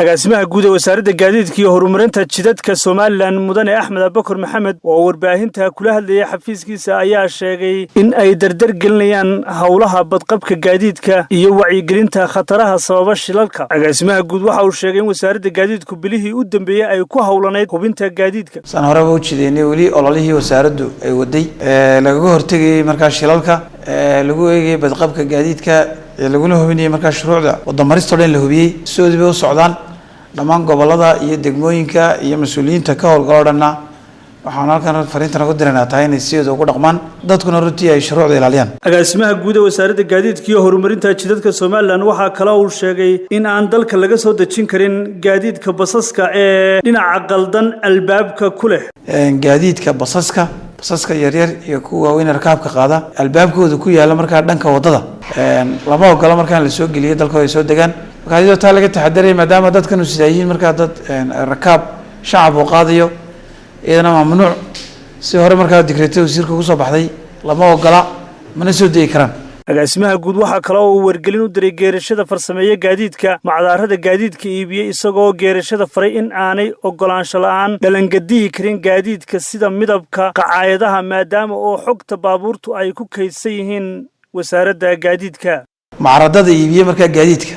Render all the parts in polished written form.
agaasimaha guud ee wasaaradda gaadiidka iyo horumarinta jidadka Soomaaliland mudane Axmed Abakar Maxamed oo warbaahinta kula hadlayay xafiiskiisa ayaa sheegay in ay dardar gelinayaan hawlaha badqabka gaadiidka iyo wacyigelinta khataraha sababa shilalka. Agaasimaha guud waxa uu sheegay in wasaaradda gaadiidku bilihii u dambeeyay ay ku hawlaneyd hubinta gaadiidka. San hore u jideynay wali ololihii wasaaraddu ay waday laga hortagay markaa shilalka lagu eegay badqabka gaadiidka laguna hubinayay markaa shuruucda wadamaristo dhan la hubiyay soodiba u socdaan dhamaan gobolada iyo degmooyinka iyo mas'uuliyiinta ka howlgaladana waxaan halkan fariintan ugu diranaa tahay inay sidoo ugu dhaqmaan dadkuna runtii ay shuruucda ilaaliyaan. Agaasimaha guud ee wasaaradda gaadiidka iyo horumarinta jidadka Soomaaliland waxa kale oo uu sheegay in aan dalka laga soo dejin karin gaadiidka basaska ee dhinaca qaldan albaabka ku leh gaadiidka basaska yaryar iyo kuwa weyn rakaabka qaada albaabkooda ku yaala markaa dhanka wadada lama ogola markaa la soo geliyo dalka ay soo degaan markaa taa laga taxadiray maadaama dadkan u sidaayiin markaa dad rakaab shacab oo qaadayo iyadana mamnuuc si hore markaa digreeto wasiirka ku soo baxday lama ogola mana soo deey karaan. agaasimaha guud waxa kale oo wargelin u diray geerashada farsameeya gaadiidka macdaarada gaadiidka iibiye isagoo geerashada faray in aanay ogolaansho la'aan dhalangadii karin gaadiidka sida midabka qacaayadaha maadaama oo xogta baabuurtu ay ku kaydsan yihiin wasaaradda gaadiidka. macradada iibiye markaa gaadiidka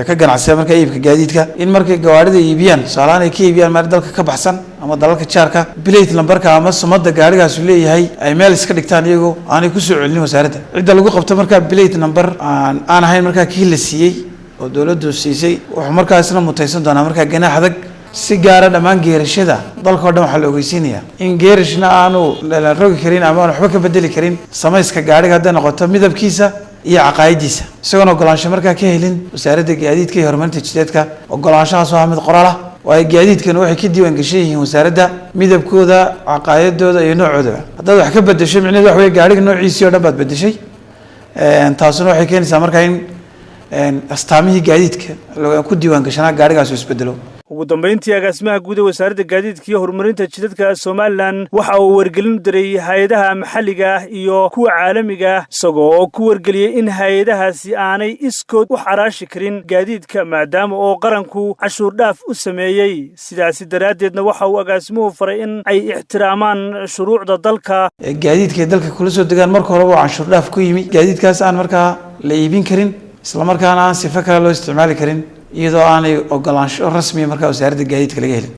ka ganacsiga markaa iibka gaadiidka in markay gawaarida iibiyaan saalaan ay ka iibiyaan meel dalka ka baxsan ama dalalka jaarka plate numberka ama sumada gaarigaas uu leeyahay ay meel iska dhigtaan iyagoo aanay ku soo celin wasaaradda cidda lagu qabto markaa plate number aan ahayn markaa kii la siiyey oo dawladdu siisay wuxuu markaa isna mutaysan doonaa markaa ganaax adag si gaar ah dhamaan geerashada dalka oo dhan waxa la ogeysiinayaa in geerashna aanu la rogi karin ama waxba ka bedeli karin samayska gaariga hadda noqoto midabkiisa iyo caqaayadiisa isagoo ogolaansho markaa ka helin wasaaradda gaadiidka iyo horumarinta jidadka ogolaanshahaas waa mid qoraal ah oo ay gaadiidkan waxay ka diiwaan gashan yihiin wasaaradda midabkooda caqaayadooda iyo noocooda haddaad wax ka bedesho micnaheedu wax weeye gaariga noociisii oo dhan baad bedeshay taasuna waxay keenaysaa markaa in astaamihii gaadiidka ku diiwaan gashanaa gaarigaas uu isbedelo. ugu dambeyntii agaasimaha guud ee wasaaradda gaadiidka iyo horumarinta jidadka Soomaaliland waxa uu wargelin u diray hay'adaha maxalliga ah iyo kuwa caalamiga ah isagoo oo ku wargeliyay in hay'adahaasi aanay iskood u xaraashi karin gaadiidka maadaama oo qaranku cashuur dhaaf u sameeyay sidaasi daraadeedna waxa uu agaasimuhu faray in ay ixtiraamaan shuruucda dalka gaadiidka dalka kula soo degaan marka hore waa cashuur dhaaf ku yimi gaadiidkaas aan markaa la iibin karin isla markaana aan sifa kale loo isticmaali karin iyadoo aanay ogolaansho rasmi markaa wasaaradda gaadiidka laga helin.